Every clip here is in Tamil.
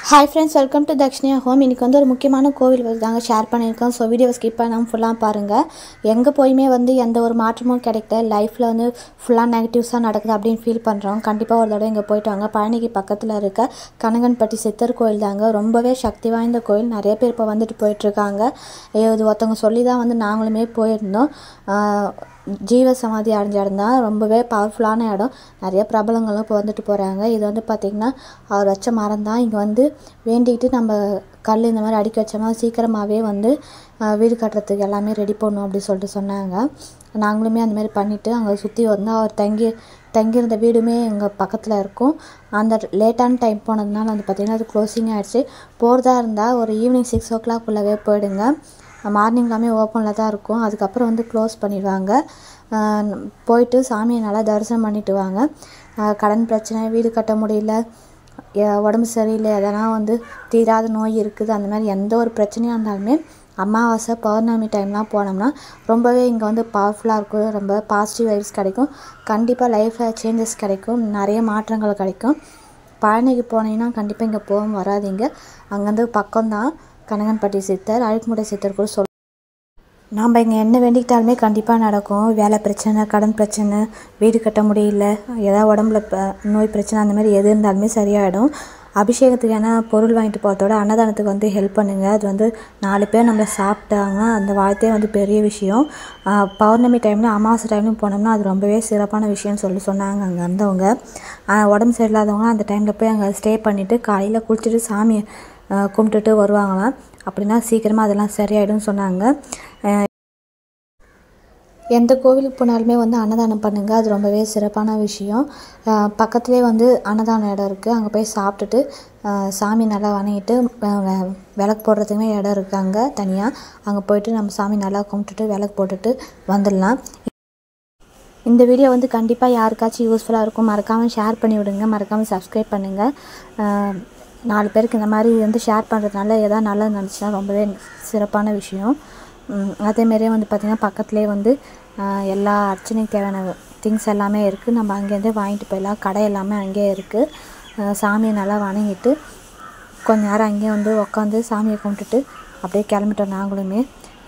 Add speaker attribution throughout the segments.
Speaker 1: Hi friends, welcome to Dakshiniya Home. இன்னைக்கு வந்து ஒரு முக்கியமான கோவில் தாங்க ஷேர் பண்ணியிருக்கோம். ஸோ வீடியோ ஸ்கிப் பண்ணாமல் ஃபுல்லாக பாருங்கள். எங்கே போயுமே வந்து எந்த ஒரு மாற்றமும் கிடைக்கல, லைஃப்பில் வந்து ஃபுல்லாக நெகட்டிவ்ஸாக நடக்குது அப்படின்னு ஃபீல் பண்ணுறோம். கண்டிப்பாக ஒரு தடவை இங்கே போயிட்டு வாங்க. பழனிக்கு பக்கத்தில் இருக்க கனகன்பட்டி சித்தர் கோயில் தாங்க. ரொம்பவே சக்தி வாய்ந்த கோயில். நிறைய பேர் இப்போ வந்துட்டு போயிட்டுருக்காங்க. இது ஒருத்தவங்க சொல்லி தான் வந்து நாங்களுமே போயிருந்தோம். ஜீவ சமாதி அடைஞ்ச இடம் தான், ரொம்பவே பவர்ஃபுல்லான இடம். நிறைய பிரபலங்களும் இப்போ வந்துட்டு போகிறாங்க. இது வந்து பார்த்திங்கன்னா அவர் வச்ச மரம் தான். இங்கே வந்து வேண்டிக்கிட்டு நம்ம கல் இந்த மாதிரி அடுக்கி வச்சோம்னா சீக்கிரமாகவே வந்து வீடு கட்டுறதுக்கு எல்லாமே ரெடி பண்ணணும் அப்படின்னு சொல்லிட்டு சொன்னாங்க. நாங்களுமே அந்தமாதிரி பண்ணிவிட்டு அங்கே சுற்றி வந்து அவர் தங்கியிருந்த வீடுமே எங்கள் பக்கத்தில் இருக்கும். அந்த லேட்டான டைம் போனதுனால வந்து பார்த்திங்கன்னா அது க்ளோசிங் ஆகிடுச்சு. போகிறதா இருந்தால் ஒரு ஈவினிங் 6 o'clock போயிடுங்க. மார்னிங் எல்லாமே ஓப்பனில் தான் இருக்கும். அதுக்கப்புறம் வந்து க்ளோஸ் பண்ணிடுவாங்க. போயிட்டு சாமியை நல்லா தரிசனம் பண்ணிட்டு வாங்க. கடன் பிரச்சனை, வீடு கட்ட முடியல, உடம்பு சரியில்லை, அதெல்லாம் வந்து தீராத நோய் இருக்குது, அந்த மாதிரி எந்த ஒரு பிரச்சனையாக இருந்தாலுமே அமாவாசை பௌர்ணமி டைம்லாம் போனோம்னா ரொம்பவே இங்கே வந்து பவர்ஃபுல்லாக இருக்கும். ரொம்ப பாசிட்டிவ் வைப்ஸ் கிடைக்கும். கண்டிப்பாக லைஃப்பில் சேஞ்சஸ் கிடைக்கும், நிறைய மாற்றங்கள் கிடைக்கும். பழனிக்கு போனீங்கன்னா கண்டிப்பாக இங்கே போகாமல் வராதிங்க. அங்கேருந்து பக்கம்தான் கனகன்பட்டி சித்தர், அழுக்குமுடை சித்தர் கூட நாம் இங்கே என்ன வேண்டிக்கிட்டாலுமே கண்டிப்பாக நடக்கும். வேலை பிரச்சனை, கடன் பிரச்சனை, வீடு கட்ட முடியல, ஏதாவது உடம்புல நோய் பிரச்சனை, அந்த மாதிரி எது இருந்தாலுமே சரியாயிடும். அபிஷேகத்துக்கு ஏன்னா பொருள் வாங்கிட்டு போகிறதோட அன்னதானத்துக்கு வந்து ஹெல்ப் பண்ணுங்கள். அது வந்து 4 பேர் நம்மளை சாப்பிட்டாங்க, அந்த வாழ்த்தே வந்து பெரிய விஷயம். பௌர்ணமி டைமில் அமாவாசை டைம்லையும் போனோம்னா அது ரொம்பவே சிறப்பான விஷயம்னு சொன்னாங்க அங்கே வந்தவங்க. உடம்பு சரியில்லாதவங்க அந்த டைமில் போய் அங்கே ஸ்டே பண்ணிவிட்டு காலையில் குளிச்சுட்டு சாமியை கும்பிட்டுட்டு வருவாங்களாம். அப்படின்னா சீக்கிரமாக அதெல்லாம் சரியாயிடும்னு சொன்னாங்க. எந்த கோவிலுக்கு போனாலுமே வந்து அன்னதானம் பண்ணுங்கள், அது ரொம்பவே சிறப்பான விஷயம். பக்கத்துலேயே வந்து அன்னதான இடம் இருக்குது. அங்கே போய் சாப்பிட்டுட்டு சாமி நல்லா வணங்கிட்டு விளக்கு போடுறதுக்குமே இடம் இருக்குது அங்கே தனியாக. அங்கே போய்ட்டு நம்ம சாமி நல்லா கும்பிட்டுட்டு விளக்கு போட்டுட்டு வந்துடலாம். இந்த வீடியோ வந்து கண்டிப்பாக யாருக்காச்சும் யூஸ்ஃபுல்லாக இருக்கும். மறக்காமல் ஷேர் பண்ணி விடுங்க, மறக்காமல் சப்ஸ்கிரைப் பண்ணுங்கள். 4 பேருக்கு இந்த மாதிரி வந்து ஷேர் பண்ணுறதுனால எதாவது நல்லது நினச்சினா ரொம்பவே சிறப்பான விஷயம். அதேமாரியே வந்து பார்த்திங்கன்னா பக்கத்துலேயே வந்து எல்லா அர்ச்சனைக்கு தேவையான திங்ஸ் எல்லாமே இருக்குது. நம்ம அங்கேருந்தே வாங்கிட்டு போயிடலாம். கடை எல்லாமே அங்கேயே இருக்குது. சாமியை நல்லா வணங்கிட்டு கொஞ்ச நேரம் அங்கேயே வந்து உட்காந்து சாமியை கும்பிட்டுட்டு அப்படியே கிளம்பிட்டோம் நாங்களுமே.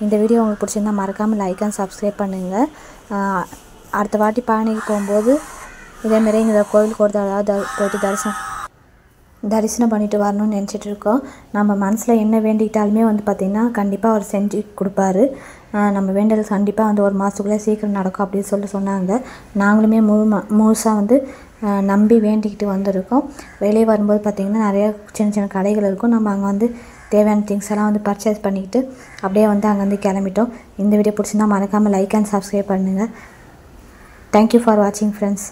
Speaker 1: இந்த வீடியோ உங்களுக்கு பிடிச்சிருந்தா மறக்காமல் லைக் அண்ட் சப்ஸ்கிரைப் பண்ணுங்கள். அடுத்த வாட்டி பழனிக்கு போகும்போது இதேமாரி இந்த கோவிலுக்கு ஒரு போயிட்டு தரிசனம் பண்ணிட்டு வரணும்னு நினச்சிட்டு இருக்கோம். நம்ம மனசில் என்ன வேண்டிக்கிட்டாலுமே வந்து பார்த்திங்கன்னா கண்டிப்பாக அவர் செஞ்சு கொடுப்பாரு. நம்ம வேண்டல் கண்டிப்பாக வந்து 1 மாதத்துக்குள்ளே சீக்கிரம் நடக்கும் அப்படின்னு சொன்னாங்க. நாங்களுமே முழுசாக வந்து நம்பி வேண்டிக்கிட்டு வந்திருக்கோம். வெளியே வரும்போது பார்த்திங்கன்னா நிறையா சின்ன சின்ன கடைகள் இருக்கும். நம்ம அங்கே வந்து தேவையான திங்ஸ் எல்லாம் வந்து பர்ச்சேஸ் பண்ணிக்கிட்டு அப்படியே வந்து அங்கேருந்து கிளம்பிட்டோம். இந்த வீடியோ பிடிச்சிருந்தா மறக்காமல் லைக் அண்ட் சப்ஸ்கிரைப் பண்ணுங்கள். தேங்க்யூ ஃபார் வாட்சிங் ஃப்ரெண்ட்ஸ்.